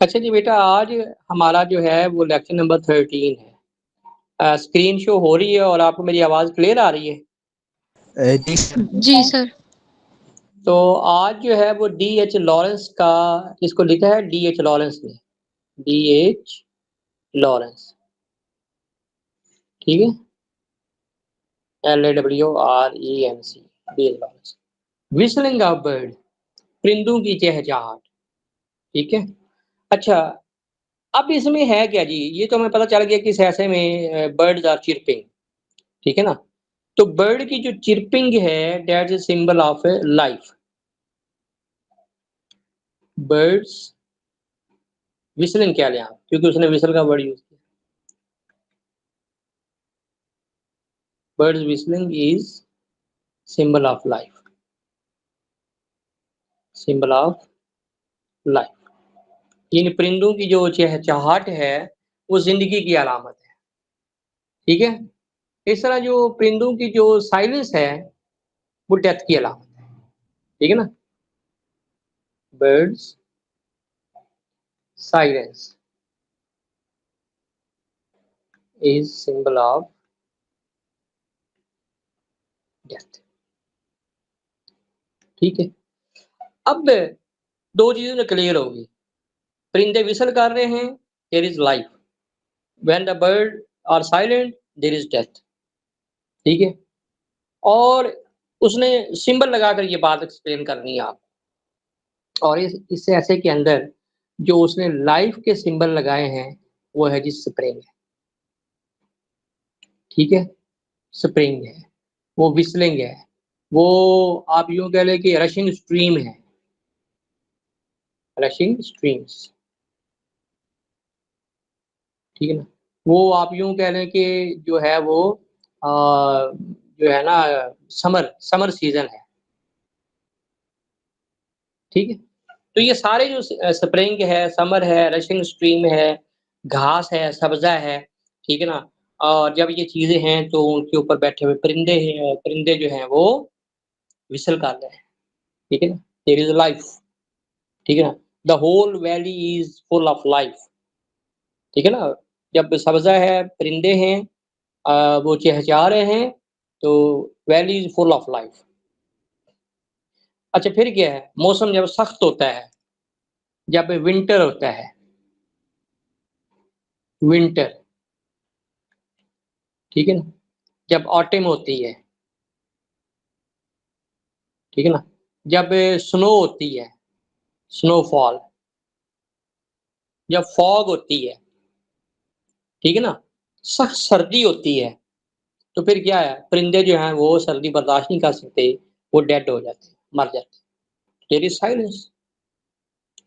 अच्छा जी बेटा, आज हमारा जो है वो लेक्चर नंबर 13 है। स्क्रीन शो हो रही है और आपको मेरी आवाज़ क्लियर आ रही है? जी सर। जी सर। तो आज जो है वो डी.एच. लॉरेंस का, इसको लिखा है डी.एच. लॉरेंस ने, डी.एच. लॉरेंस, ठीक है? LAWRENC, D H. Lawrence. Whistling of bird, परिंदों की चहचहाट, ठीक है? अच्छा, अब इसमें है क्या जी? ये तो हमें पता चल गया कि इस ऐसे में बर्ड्स आर चिर्पिंग, ठीक है ना? तो बर्ड की जो चिर्पिंग है that's a symbol of life. Birds whistling क्या लें आप, क्योंकि उसने व्हिसल का वर्ड यूज़ किया। Birds whistling is symbol of life, symbol of life. इन परिंदों की जो चहचहाट है वो ज़िंदगी की अलामत है, ठीक है? इस तरह जो परिंदों की जो साइलेंस है वो डेथ की अलामत है, ठीक है ना? Birds silence is symbol of death, ठीक है? अब 2 चीज़ें तो क्लियर होगी। परिंदे व्हिसल कर रहे हैं, there is life. When the bird are silent, there is death, ठीक है? और उसने सिंबल लगाकर ये बात एक्सप्लेन करनी है आपको। और इस ऐसे के अंदर जो उसने लाइफ के सिंबल लगाए हैं, वो है जी स्प्रिंग है, ठीक है? स्प्रिंग है, वो व्हिस्लिंग है, वो आप यूँ कह लें कि रशिंग स्ट्रीम है, रशिंग स्ट्रीम्स, ठीक है ना? वो आप यूँ कह लें कि जो है वो जो है ना समर सीज़न है, ठीक है? तो ये सारे जो स्प्रिंग है, समर है, रशिंग स्ट्रीम है, घास है, सब्ज़ा है, ठीक है ना? और जब ये चीज़ें हैं तो उनके ऊपर बैठे हुए परिंदे हैं और परिंदे जो हैं वो व्हिसल कर रहे हैं, ठीक है ना? देयर इज़ लाइफ, ठीक है ना? The whole valley is full of life, ठीक है ना? जब सब्ज़ा है, परिंदे हैं, वो चहचहा रहे हैं, तो valley is full of life. अच्छा फिर क्या है? मौसम जब सख्त होता है, जब विंटर होता है, विंटर, ठीक है ना? जब ऑटम होती है, ठीक है ना? जब स्नो होती है, स्नोफॉल, जब फॉग होती है, ठीक है ना? सख्त सर्दी होती है, तो फिर क्या है? परिंदे जो हैं वो सर्दी बर्दाश्त नहीं कर सकते, वो डेड हो जाते हैं, मर जाते हैं। देयर इज़ साइलेंस,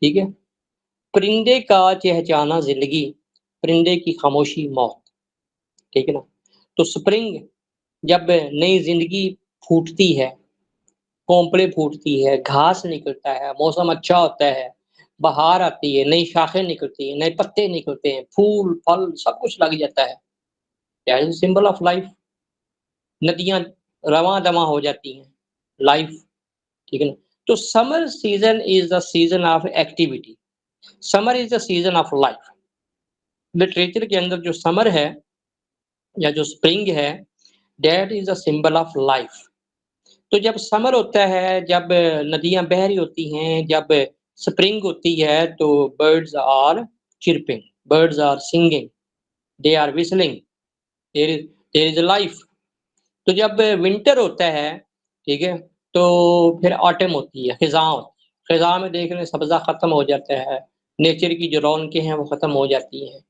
ठीक है? परिंदे का चहचहाना ज़िंदगी, परिंदे की खामोशी मौत, ठीक है ना? तो स्प्रिंग जब नई ज़िंदगी फूटती है, कोंपलें फूटती है, घास निकलता है, मौसम अच्छा होता है, बहार आती है, नई शाखें निकलती हैं, नए पत्ते निकलते हैं, फूल, फल सब कुछ लग जाता है। That is symbol of life. नदियाँ रवां-दवां हो जाती हैं, लाइफ, ठीक है ना? तो summer season is the season off activity, summer is the season off life. Literature के अंदर जो समर है या जो स्प्रिंग है, that is a symbol of life. तो जब समर होता है, जब नदियाँ बह रही होती हैं, जब स्प्रिंग होती है, तो birds are chirping, birds are singing, they are whistling, there is life. तो जब विंटर होता है, ठीक है, तो फिर ऑटम होती है, खिज़ां होती है। खिज़ां में देख रहे हैं सब्ज़ा ख़त्म हो जाता है, नेचर की जो रौनकें हैं वो ख़त्म हो जाती हैं।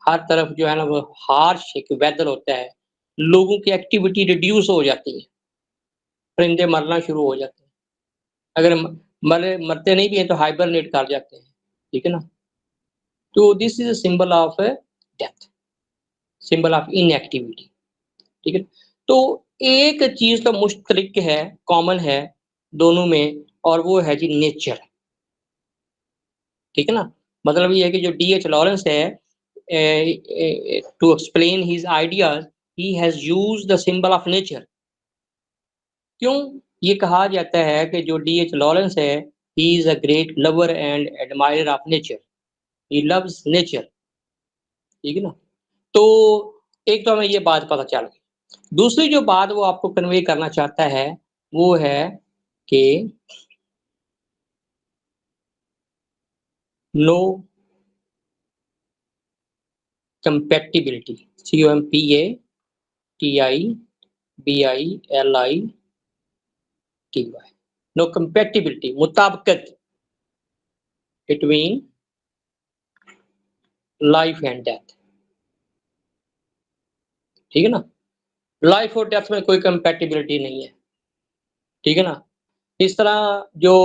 हर तरफ जो है ना वो हार्श एक वेदर होता है, लोगों की एक्टिविटी रिड्यूस हो जाती है, परिंदे मरना शुरू हो जाते हैं। अगर मरते नहीं भी हैं तो हाइबरनेट कर जाते हैं, ठीक है ना? तो this is a symbol of death, symbol of inactivity, ठीक है? तो एक चीज़ तो मुश्तरक है, कॉमन है दोनों में, और वो है जी नेचर, ठीक है ना? मतलब ये है कि जो डी.एच. लॉरेंस है, to explain his ideas, he has used the symbol of nature. क्यों? ये कहा जाता है कि जो डी.एच. लॉरेंस है, he is a great lover and admirer of nature. He loves nature, ठीक है ना। तो एक तो हमें ये बात पता चल गई। दूसरी जो बात वो आपको कन्वे करना चाहता है वो है कि no compatibility, COMPATIBILITY, no compatibility, मुताबिकत बिटवीन लाइफ एंड डेथ, ठीक है ना। लाइफ और डेथ में कोई कंपैटिबिलिटी नहीं है, ठीक है ना। इस तरह जो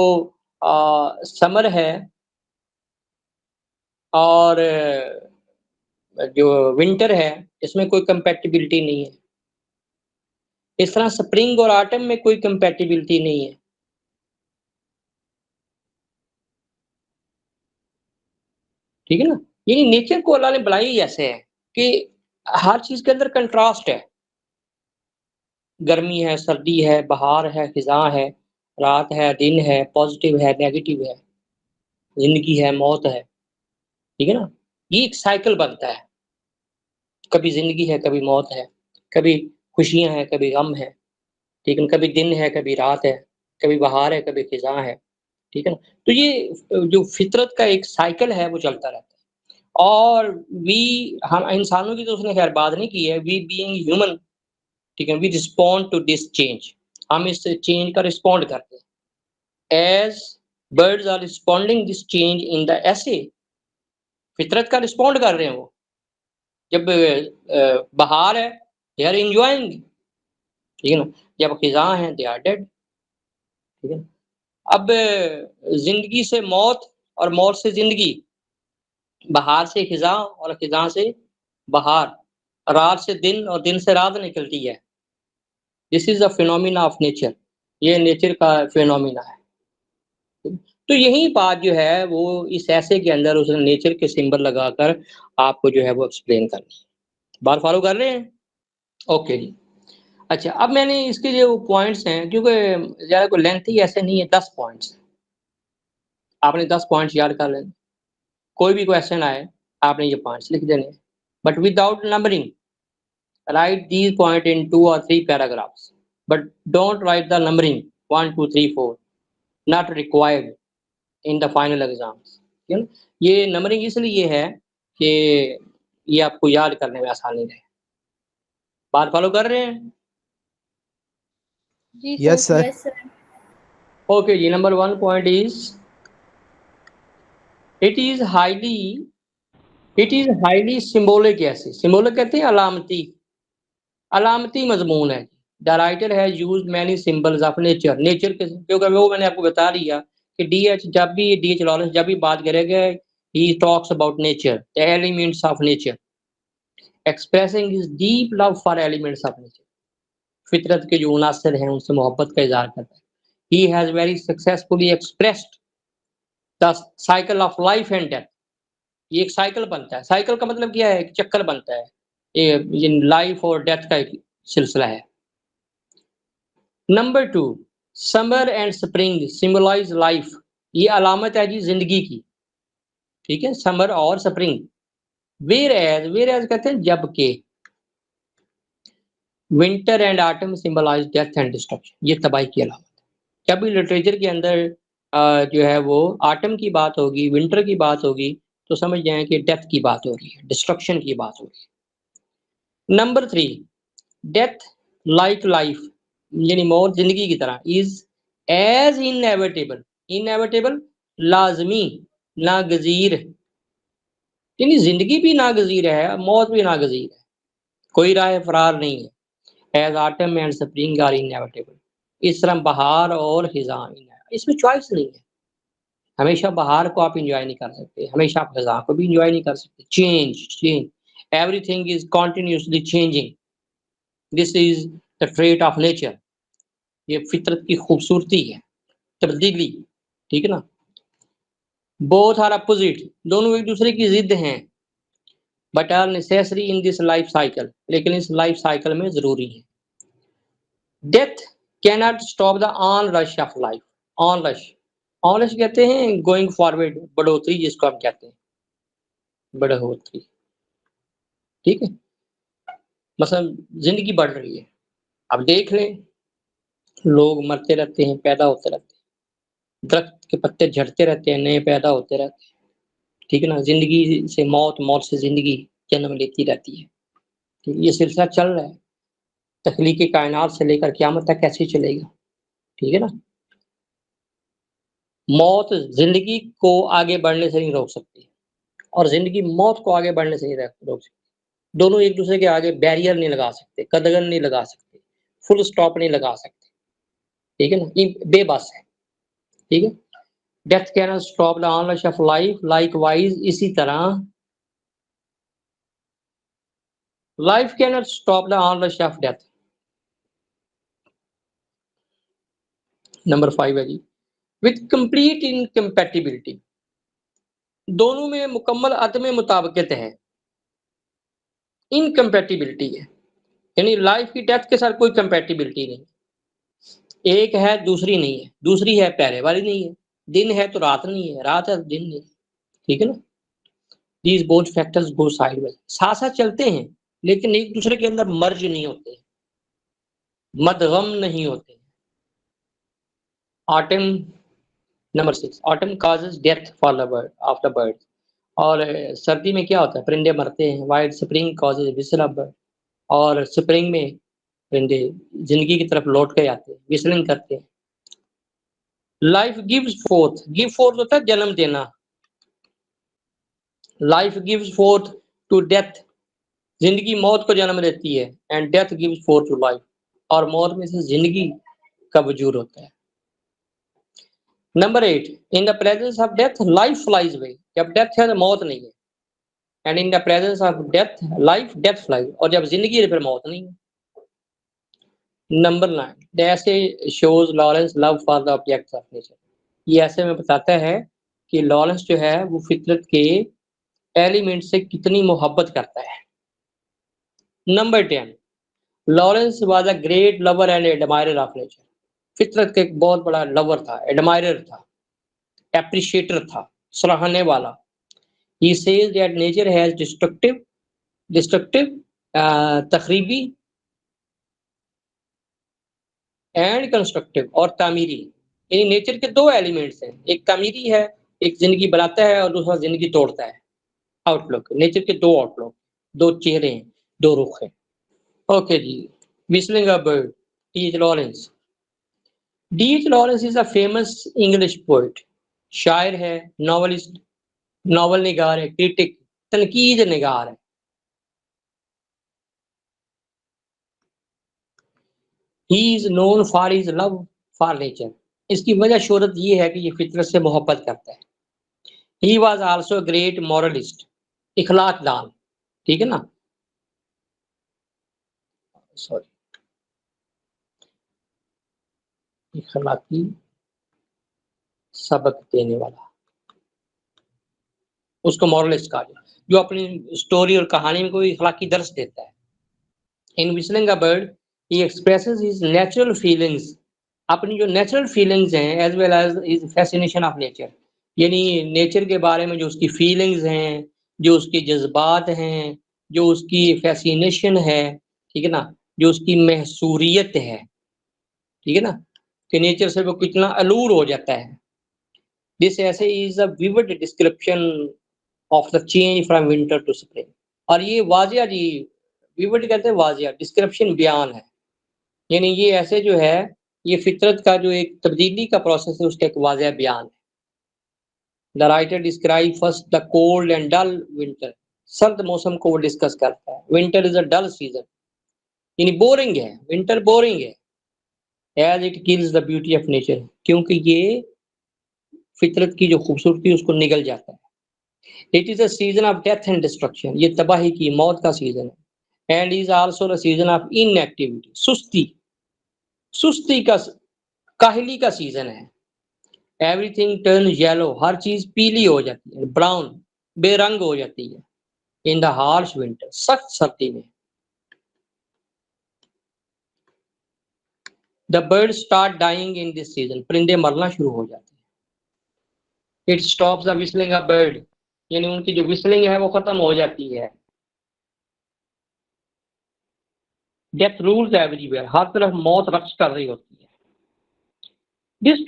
समर है और जो विंटर है इसमें कोई कंपैटिबिलिटी नहीं है। इस तरह स्प्रिंग और ऑटम में कोई कंपैटिबिलिटी नहीं है, ठीक है ना। यानी नेचर को अल्लाह ने बनाई ही ऐसे है कि हर चीज के अंदर कंट्रास्ट है। गर्मी है, सर्दी है, बहार है, खिज़ां है, रात है, दिन है, पॉजिटिव है, नेगेटिव है, ज़िंदगी है, मौत है, ठीक है ना? ये एक साइकिल बनता है, कभी ज़िंदगी है, कभी मौत है, कभी खुशियाँ हैं, कभी गम है, ठीक है ना? कभी दिन है, कभी रात है, कभी बहार है, कभी खिज़ां है, ठीक है ना? तो ये जो फ़ितरत का एक साइकिल है, वो चलता रहता है और हम इंसानों की तो उसने ख़ैर बात नहीं की है, वी बीइंग ह्यूमन, ठीक है? We respond to this change, हम इस चेंज का रिस्पॉन्ड करते हैं। As birds are responding this change in the essay, फितरत का रिस्पॉन्ड कर रहे हैं वो। जब बहार है, दे आर एन्जॉयिंग, ठीक है ना? जब खिज़ां है, दे आर डेड, ठीक है ना? अब ज़िंदगी से मौत और मौत से ज़िंदगी, बहार से खिज़ां और खिज़ां से बहार, रात से दिन और दिन से रात निकलती है। This is a phenomena of nature, ये नेचर का फिनोमेना है। तो यही बात जो है वो इस ऐसे के अंदर उसने नेचर के सिंबल लगाकर आपको जो है वो एक्सप्लेन करनी है। बात फॉलो कर रहे हैं? ओके जी। अच्छा, अब मैंने इसके जो पॉइंट्स हैं क्योंकि ज़्यादा कोई लेंथी ऐसे नहीं है, 10 पॉइंट्स हैं। आपने 10 पॉइंट्स याद कर लेने। कोई भी क्वेश्चन आए, आपने ये पॉइंट्स लिख देने हैं। But without numbering, right these point in 2 और 3 paragraphs, but don't write the numbering 1, 2, 3, 4, not required in the final exams, ठीक है। ये नंबरिंग इसलिए है कि ये आपको याद करने में आसानी रहे। बात फॉलो कर रहे हैं? जी Yes, सर। sir. ओके जी। Number 1 point is it is highly it is highly symbolic. ऐसे सिंबॉलिक कहते हैं अलामती मजमून है। The writer has used many symbols of nature, nature के, क्योंकि वो मैंने आपको बता दिया कि डीएच जब भी डीएच लॉरेंस जब भी बात करेगा he talks about nature, the elements of nature, expressing his deep love for elements of nature. फितरत के जो अनासर हैं उनसे मोहब्बत का इज़हार करता है। He has very successfully expressed the cycle of life and death. ये एक साइकिल बनता है। साइकिल का मतलब क्या है? एक चक्कर बनता है। ये लाइफ और डेथ का एक सिलसिला है। Number 2, summer and spring symbolise life. ये अलामत है जी जिंदगी की, ठीक है, समर और स्प्रिंग। वेयर एज कहते हैं जबकि। Winter and autumn symbolise death and destruction, ये तबाही की अलामत है। जब भी लिटरेचर के अंदर जो है वो ऑटम की बात होगी, विंटर की बात होगी, तो समझ जाएं कि डेथ की बात हो रही है, डिस्ट्रक्शन की बात हो रही है। नंबर 3, डेथ लाइक लाइफ, यानी मौत जिंदगी की तरह, इज एज इनएविटेबल, इनएविटेबल लाजमी, नागजीर, यानी जिंदगी भी नागजीर है, मौत भी नागजीर है, कोई राह फरार नहीं है। As autumn and spring are inevitable, इस तरह बहार और खिज़ां, इसमें चॉइस नहीं है। हमेशा बहार को आप एंजॉय नहीं कर सकते, हमेशा आप खिज़ां को भी एंजॉय नहीं कर सकते। Change, everything is continuously changing, this is the trait of nature. ये फितरत की खूबसूरती है, तब्दीली, ठीक है ना। बोथ आर अपोजिट, दोनों एक दूसरे की जिद हैं, but are necessary in this life cycle, लेकिन इस लाइफ साइकिल में जरूरी है। Death can not stop the onrush of life. Onrush कहते हैं गोइंग फॉरवर्ड, बढ़ोतरी जिसको हम कहते हैं, बढ़ोतरी, ठीक है। मतलब जिंदगी बढ़ रही है। अब देख लें, लोग मरते रहते हैं, पैदा होते रहते हैं, दरख्त के पत्ते झड़ते रहते हैं, नए पैदा होते रहते हैं, ठीक है ना। जिंदगी से मौत, मौत से जिंदगी जन्म लेती रहती है। ठीक, ये सिलसिला चल रहा है, तख्लीक़ कायनात से लेकर क़यामत तक ऐसे ही चलेगा, ठीक है ना। मौत जिंदगी को आगे बढ़ने से नहीं रोक सकती और जिंदगी मौत को आगे बढ़ने से नहीं रोक सकती। दोनों एक दूसरे के आगे बैरियर नहीं लगा सकते, कदगन नहीं लगा सकते, फुल स्टॉप नहीं लगा सकते, ठीक है ना। ये बेबस है, ठीक है। Death can not stop the onrush of life, likewise इसी तरह life can not stop the onrush of death. Number 5 है जी, विद कंप्लीट इनकम्पैटिबिलिटी, दोनों में मुकम्मल अदम मुताबिकत है, इनकम्पैटिबिलिटी है, यानी लाइफ की डेथ के साथ कोई कंपैटिबिलिटी नहीं। एक है दूसरी नहीं है, दूसरी है पहले वाली नहीं है, दिन है तो रात नहीं है, रात है तो दिन नहीं, ठीक है ना। These both factors go sideways, साथ साथ चलते हैं लेकिन एक दूसरे के अंदर मर्ज नहीं होते, मदगम नहीं होते। Autumn, number 6, autumn causes death for the bird of the bird, और सर्दी में क्या होता है, परिंदे मरते हैं। White spring causes whistle of bird, और स्प्रिंग में परिंदे जिंदगी की तरफ लौट के आते हैं, विसलिंग करते हैं। Life gives forth, give forth होता है जन्म देना। Life gives forth to death, जिंदगी मौत को जन्म देती है, and death gives forth to life, और मौत में से जिंदगी का वजूद होता है। Number 8, in the presence of death life flies away, जब डेथ है तो मौत नहीं है, and in the presence of death life death flies, और जब जिंदगी है फिर मौत नहीं है। नंबर 9, ऐसे shows Lawrence love for the objects of nature, ये ऐसे में बताता है कि लॉरेंस जो है वो फितरत के एलिमेंट से कितनी मोहब्बत करता है। Number 10, Lawrence was a great lover and admirer of nature, फितरत का एक बहुत बड़ा लवर था, एडमायरर था, एप्रिशिएटर था, सराहने वाला। He says that nature has destructive तखरीबी एंड कंस्ट्रक्टिव, और तामीरी, यानी नेचर के दो एलिमेंट्स हैं, एक तामीरी है, एक जिंदगी बनाता है और दूसरा जिंदगी तोड़ता है। आउटलुक, नेचर के दो आउटलुक, दो चेहरे हैं, दो रुख हैं। ओके जी, whistling a bird, D.H. Lawrence. D.H. Lawrence is a famous English poet, शायर है, नॉवलिस्ट, नॉवल निगार है, क्रिटिक, तनकीद निगार है। He is known for his love for nature, इसकी वजह शोहरत ये है कि ये फितरत से मोहब्बत करता है। He was also great moralist, इखलाकदान, ठीक है ना, सॉरी, इखलाकी सबक देने वाला, उसको मॉरलिस्ट कहा जाए, जो अपनी स्टोरी और कहानी में कोई इखलाकी दर्स देता है। In whistling a bird he expresses his natural feelings, अपनी जो नेचुरल फीलिंग्स हैं, as well as his fascination of nature, यानी नेचर के बारे में जो उसकी फीलिंग्स हैं, जो उसके जज्बात हैं, जो उसकी फैसिनेशन है, ठीक है ना, जो उसकी महसूरियत है, ठीक है ना, कि नेचर से वो कितना अलूर हो जाता है। This essay is a vivid description of the change from winter to spring, और ये वाजिया जी, विविड कहते हैं वाजिया, डिस्क्रिप्शन बयान है, यानी ये ऐसे जो है, ये फितरत का जो एक तब्दीली का प्रोसेस है उसका एक वाजिया बयान है। The writer describe first the cold and dull winter, सर्द मौसम को वो डिस्कस करता है। Winter is a dull season, यानी बोरिंग है, विंटर बोरिंग है, as it kills the beauty of nature, क्योंकि ये फितरत की जो खूबसूरती है उसको निगल जाता है। It is a season of death and destruction, ये तबाही की, मौत का सीजन है। And is also the season of inactivity, सुस्ती, सुस्ती का, काहली का सीजन है। एवरीथिंग टर्न येलो, हर चीज पीली हो जाती है, ब्राउन, बेरंग हो जाती है। इन द हार्श विंटर, सख्त सर्दी में। The bird start dying in this season, परिंदे मरना शुरू हो जाते हैं। It stops the whistling of bird, यानी उनकी जो विस्लिंग है वो खत्म हो जाती है। डेथ रूल्स एवरीवेयर, हर तरफ मौत रक्स कर रही होती है। दिस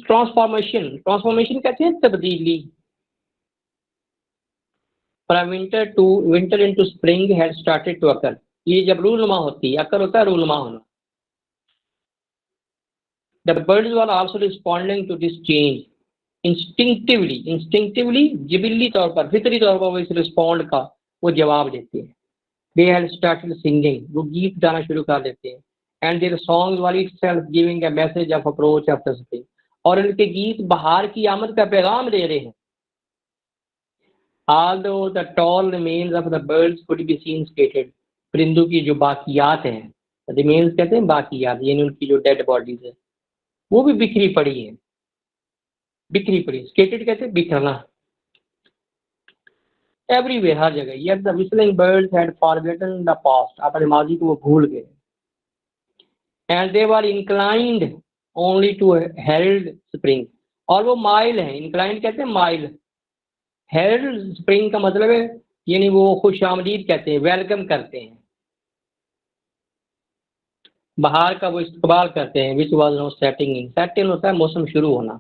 ट्रांसफॉर्मेशन कहते हैं तब्दीली। From winter into spring had started to occur, ये जब रूनुमा होती है, अकर होता है रूनुमा होना। The birds were also responding to this change instinctively, जिबिल्ली तौर पर, फितरी तौर पर वो इस रिस्पॉन्ड का वो जवाब देते हैं। They had started singing, वो गीत गाना शुरू कर देते हैं। And their songs were itself giving a message of approach of the spring, और इनके गीत बहार की आमद का पैगाम दे रहे हैं। Although the tall remains of the birds could be seen scattered, परिंदों की जो बाकियात हैं, remains कहते हैं बाकियात, यानी उनकी जो डेड बॉडीज है वो भी बिखरी पड़ी है, बिखरी पड़ी। स्केटेड कहते हैं बिखरना। एवरीवेयर, हर जगह। Yet the whistling birds had forgotten the past, अपने माजी को वो भूल गए। And they were inclined only to herald spring, और वो माइल है, inclined कहते हैं माइल। herald spring का मतलब है यानी वो खुशामदीद कहते हैं, वेलकम करते हैं, बाहर का वो इस्तकबाल करते हैं। Which was no setting in, setting होता है मौसम शुरू होना।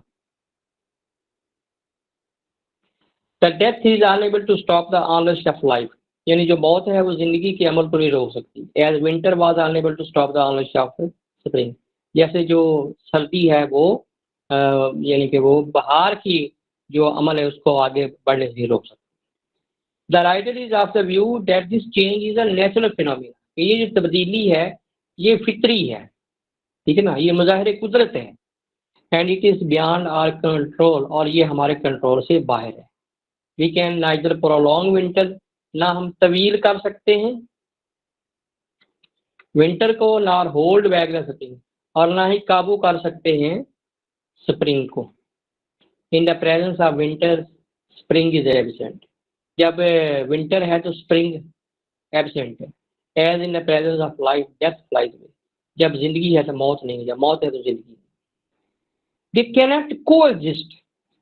The death is unable to stop the onrush of life, यानी जो मौत है वो जिंदगी के अमल को नहीं रोक सकती। As winter was unable to stop the onrush of spring, जैसे जो सर्दी है वो यानी कि वो बाहर की जो अमल है उसको आगे बढ़ने से नहीं रोक सकती। The writer is of the view that this change is a natural phenomena, ये जो तब्दीली है ये फितरी है, ठीक है ना, ये मुजाहिर कुदरत है। And it is beyond our control, और ये हमारे कंट्रोल से बाहर है। We can neither prolong winter, ना हम तवील कर सकते हैं विंटर को, ना होल्ड बैक द स्प्रिंग, और ना ही काबू कर सकते हैं स्प्रिंग को। In the presence of winter spring is absent, जब विंटर है तो स्प्रिंग एब्सेंट है। As in the presence of life death flies away, जब जिंदगी है तो मौत नहीं है, जब मौत है तो जिंदगी। दे कैनॉट कोएग्जिस्ट,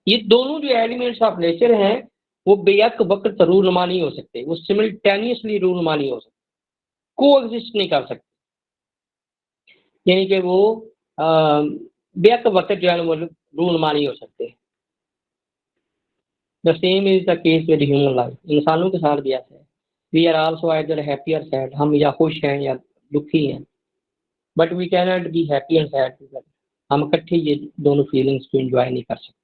ये दोनों जो एलिमेंट्स ऑफ नेचर हैं वो बेयक वक्त रूनुमा नहीं हो सकते, वो सिमिल्टेनियसली रूनुमा नहीं हो सकते, कोएग्जिस्ट नहीं कर सकते, यानी कि वो बेयक वक्त जो है वो रूनुमा नहीं हो सकते। The same is the case with human life, इंसानों के साथ भी ऐसा है। We are also either happy और सैड, हम या खुश हैं या दुखी हैं, but we can not be happy and sad together, हम इकट्ठे ये दोनों फीलिंग्स को एंजॉय नहीं कर सकते।